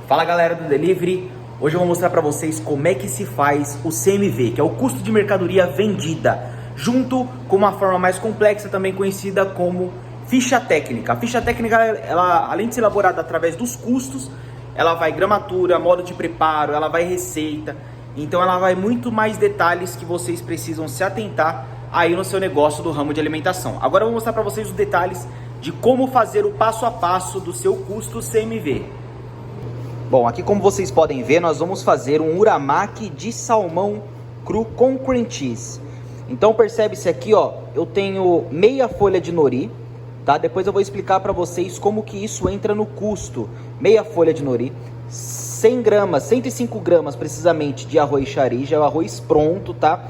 Fala galera do Delivery, hoje eu vou mostrar para vocês como é que se faz o CMV, que é o custo de mercadoria vendida, junto com uma forma mais complexa também conhecida como ficha técnica. A ficha técnica, ela, além de ser elaborada através dos custos, ela vai gramatura, modo de preparo, ela vai receita, então ela vai muito mais detalhes que vocês precisam se atentar aí no seu negócio do ramo de alimentação. Agora eu vou mostrar para vocês os detalhes de como fazer o passo a passo do seu custo CMV. Bom, aqui como vocês podem ver, nós vamos fazer um uramaki de salmão cru com cream cheese. Então percebe-se aqui, ó, eu tenho meia folha de nori, tá? Depois eu vou explicar para vocês como que isso entra no custo. Meia folha de nori, 100 gramas, 105 gramas precisamente de arroz chari, já é o arroz pronto, tá?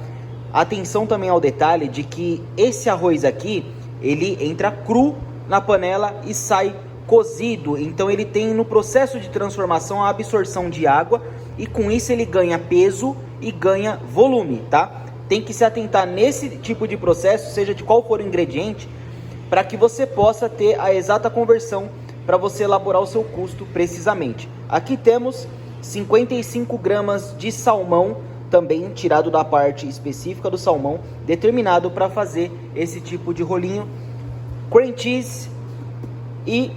Atenção também ao detalhe de que esse arroz aqui, ele entra cru na panela e sai cozido, então ele tem no processo de transformação a absorção de água e com isso ele ganha peso e ganha volume, tá? Tem que se atentar nesse tipo de processo, seja de qual for o ingrediente, para que você possa ter a exata conversão para você elaborar o seu custo precisamente. Aqui temos 55 gramas de salmão, também tirado da parte específica do salmão, determinado para fazer esse tipo de rolinho, cream cheese e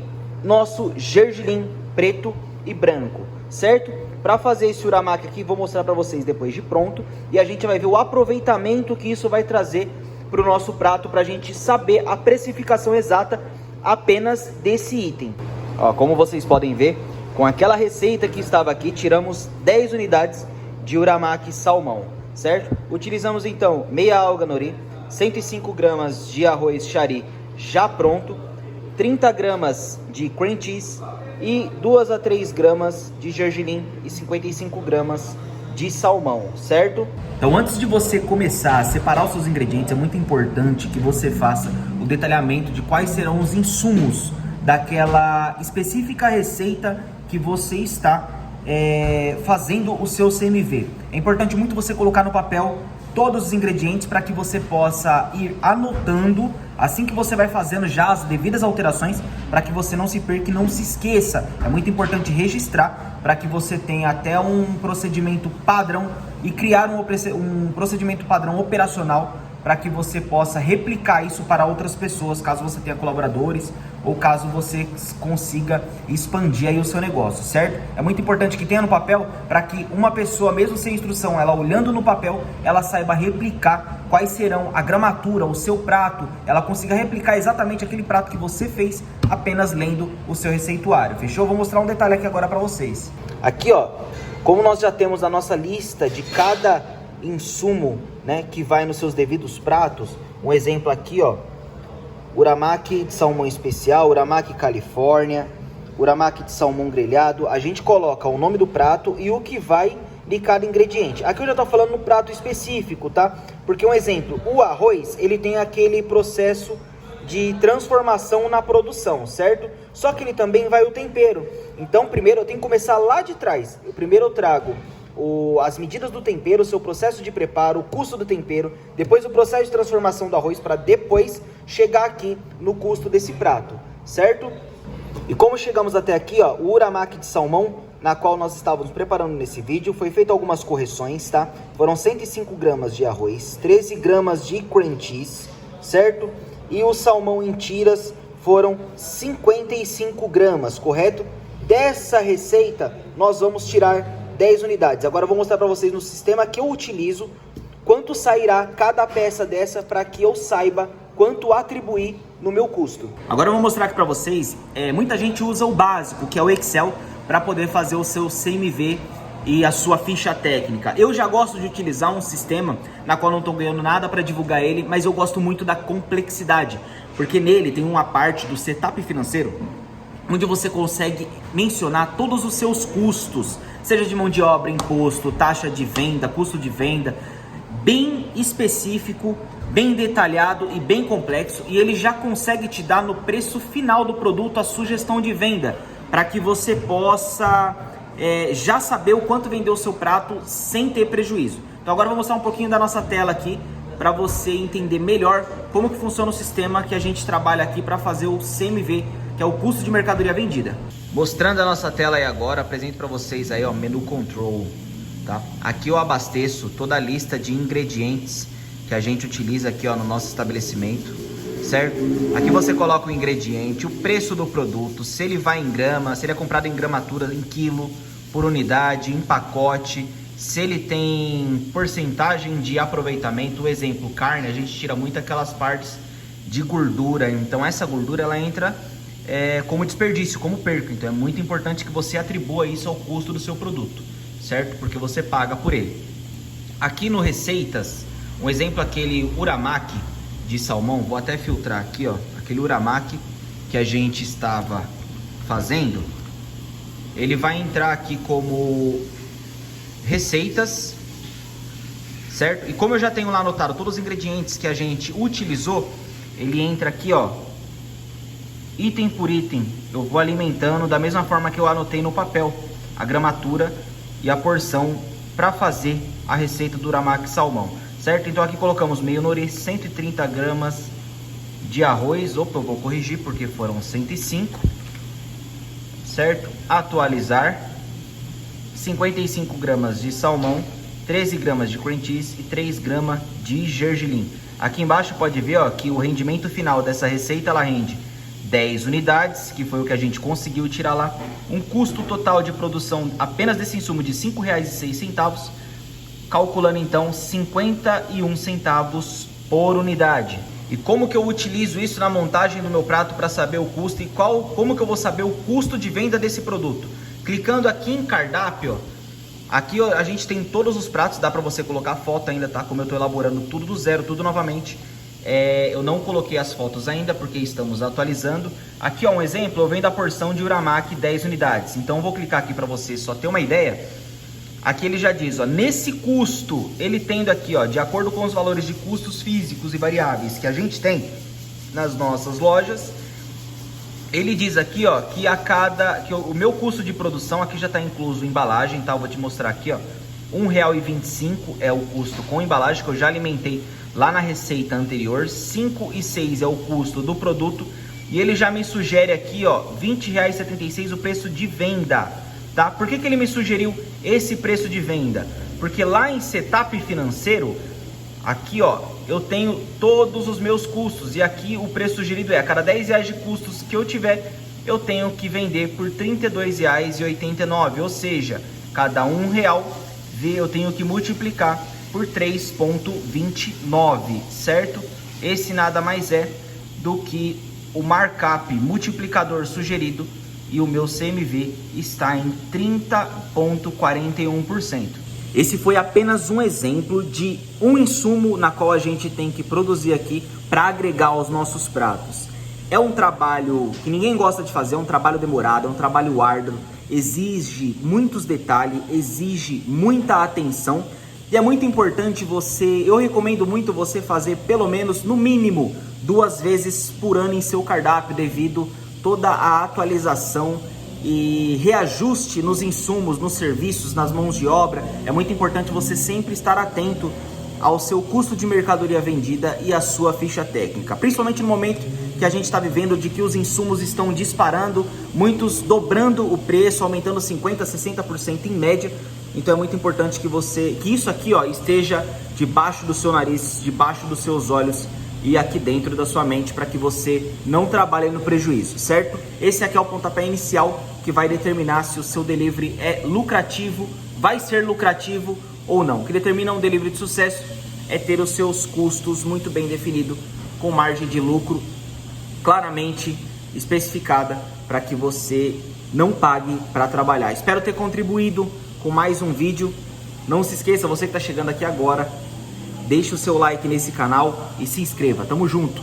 nosso gergelim preto e branco, certo? Para fazer esse uramaki aqui, vou mostrar para vocês depois de pronto, e a gente vai ver o aproveitamento que isso vai trazer para o nosso prato, para a gente saber a precificação exata apenas desse item. Ó, como vocês podem ver, com aquela receita que estava aqui, tiramos 10 unidades de uramaki salmão, certo? Utilizamos então meia alga nori, 105 gramas de arroz chari já pronto, 30 gramas de cream cheese e 2 a 3 gramas de gergelim e 55 gramas de salmão, certo? Então antes de você começar a separar os seus ingredientes, é muito importante que você faça o detalhamento de quais serão os insumos daquela específica receita que você está fazendo o seu CMV. É importante muito você colocar no papel todos os ingredientes para que você possa ir anotando assim que você vai fazendo já as devidas alterações, para que você não se perca e não se esqueça. É muito importante registrar para que você tenha até um procedimento padrão e criar um procedimento padrão operacional para que você possa replicar isso para outras pessoas, caso você tenha colaboradores ou caso você consiga expandir aí o seu negócio, certo? É muito importante que tenha no papel para que uma pessoa, mesmo sem instrução, ela olhando no papel, ela saiba replicar quais serão a gramatura, o seu prato, ela consiga replicar exatamente aquele prato que você fez apenas lendo o seu receituário, fechou? Vou mostrar um detalhe aqui agora para vocês. Aqui, ó, como nós já temos a nossa lista de cada insumo, né, que vai nos seus devidos pratos, um exemplo aqui, ó, uramaki de salmão especial, uramaki Califórnia, uramaki de salmão grelhado. A gente coloca o nome do prato e o que vai de cada ingrediente. Aqui eu já tô falando no prato específico, tá? Porque um exemplo, o arroz, ele tem aquele processo de transformação na produção, certo? Só que ele também vai o tempero. Então primeiro eu tenho que começar lá de trás. Primeiro eu trago as medidas do tempero, o seu processo de preparo, o custo do tempero, depois o processo de transformação do arroz, para depois chegar aqui no custo desse prato, certo? E como chegamos até aqui, ó, o uramaki de salmão, na qual nós estávamos preparando nesse vídeo, foi feito algumas correções, tá? Foram 105 gramas de arroz, 13 gramas de cream cheese, certo? E o salmão em tiras foram 55 gramas, correto? Dessa receita, nós vamos tirar 10 unidades. Agora eu vou mostrar para vocês no sistema que eu utilizo quanto sairá cada peça dessa, para que eu saiba quanto atribuir no meu custo. Agora eu vou mostrar aqui para vocês, muita gente usa o básico, que é o Excel, para poder fazer o seu CMV e a sua ficha técnica. Eu já gosto de utilizar um sistema na qual não estou ganhando nada para divulgar ele, mas eu gosto muito da complexidade, porque nele tem uma parte do setup financeiro, onde você consegue mencionar todos os seus custos, seja de mão de obra, imposto, taxa de venda, custo de venda, bem específico, bem detalhado e bem complexo, e ele já consegue te dar no preço final do produto a sugestão de venda, para que você possa já saber o quanto vendeu o seu prato sem ter prejuízo. Então agora eu vou mostrar um pouquinho da nossa tela aqui, para você entender melhor como que funciona o sistema que a gente trabalha aqui para fazer o CMV, que é o custo de mercadoria vendida. Mostrando a nossa tela aí agora, apresento para vocês aí, ó, menu control, tá? Aqui eu abasteço toda a lista de ingredientes que a gente utiliza aqui, ó, no nosso estabelecimento, certo? Aqui você coloca o ingrediente, o preço do produto, se ele vai em grama, se ele é comprado em gramatura, em quilo, por unidade, em pacote, se ele tem porcentagem de aproveitamento. O exemplo, carne, a gente tira muito aquelas partes de gordura, então essa gordura ela entra como desperdício, como perca. Então é muito importante que você atribua isso ao custo do seu produto, certo? Porque você paga por ele. Aqui no Receitas, um exemplo, aquele uramaki de salmão, vou até filtrar aqui, ó, aquele uramaki que a gente estava fazendo, ele vai entrar aqui como receitas, certo? E como eu já tenho lá anotado todos os ingredientes que a gente utilizou, ele entra aqui, ó, item por item. Eu vou alimentando da mesma forma que eu anotei no papel a gramatura e a porção para fazer a receita do uramaki salmão, certo? Então aqui colocamos meio nori, 130 gramas de arroz. Opa, eu vou corrigir porque foram 105, certo? Atualizar, 55 gramas de salmão, 13 gramas de cream cheese e 3 gramas de gergelim. Aqui embaixo pode ver, ó, que o rendimento final dessa receita ela rende 10 unidades, que foi o que a gente conseguiu tirar lá. Um custo total de produção apenas desse insumo de R$ 5,06, calculando então 51 centavos por unidade. E como que eu utilizo isso na montagem do meu prato para saber o custo e como que eu vou saber o custo de venda desse produto? Clicando aqui em cardápio, ó, aqui ó, a gente tem todos os pratos, dá para você colocar foto ainda, tá? Como eu estou elaborando tudo do zero, tudo novamente. Eu não coloquei as fotos ainda porque estamos atualizando. Aqui ó, um exemplo, eu vendo a porção de uramaki 10 unidades. Então eu vou clicar aqui para você só ter uma ideia. Aqui ele já diz, ó, nesse custo, ele tendo aqui, ó, de acordo com os valores de custos físicos e variáveis que a gente tem nas nossas lojas, ele diz aqui, ó, que o meu custo de produção aqui já está incluso embalagem, tá? Eu vou te mostrar aqui, ó, R$ 1,25 é o custo com embalagem, que eu já alimentei lá na receita anterior. 5,06 é o custo do produto, e ele já me sugere aqui, ó, R$ 20,76 o preço de venda, tá? Por que ele me sugeriu esse preço de venda? Porque lá em setup financeiro, aqui ó, eu tenho todos os meus custos, e aqui o preço sugerido a cada R$10 de custos que eu tiver, eu tenho que vender por R$ 32,89, ou seja, cada R$1 eu tenho que multiplicar por 3,29, certo? Esse nada mais é do que o markup multiplicador sugerido, e o meu CMV está em 30,41%. Esse foi apenas um exemplo de um insumo na qual a gente tem que produzir aqui para agregar aos nossos pratos. É um trabalho que ninguém gosta de fazer, é um trabalho demorado, é um trabalho árduo, exige muitos detalhes, exige muita atenção, e é muito importante eu recomendo muito você fazer pelo menos, no mínimo, 2 vezes por ano em seu cardápio, devido toda a atualização e reajuste nos insumos, nos serviços, nas mãos de obra. É muito importante você sempre estar atento ao seu custo de mercadoria vendida e à sua ficha técnica, principalmente no momento que a gente está vivendo, de que os insumos estão disparando, muitos dobrando o preço, aumentando 50%, 60% em média. Então é muito importante que isso aqui ó, esteja debaixo do seu nariz, debaixo dos seus olhos e aqui dentro da sua mente, para que você não trabalhe no prejuízo, certo? Esse aqui é o pontapé inicial que vai determinar se o seu delivery é lucrativo, vai ser lucrativo ou não. O que determina um delivery de sucesso é ter os seus custos muito bem definidos, com margem de lucro claramente especificada, para que você não pague para trabalhar. Espero ter contribuído com mais um vídeo. Não se esqueça, você que está chegando aqui agora, deixe o seu like nesse canal e se inscreva. Tamo junto!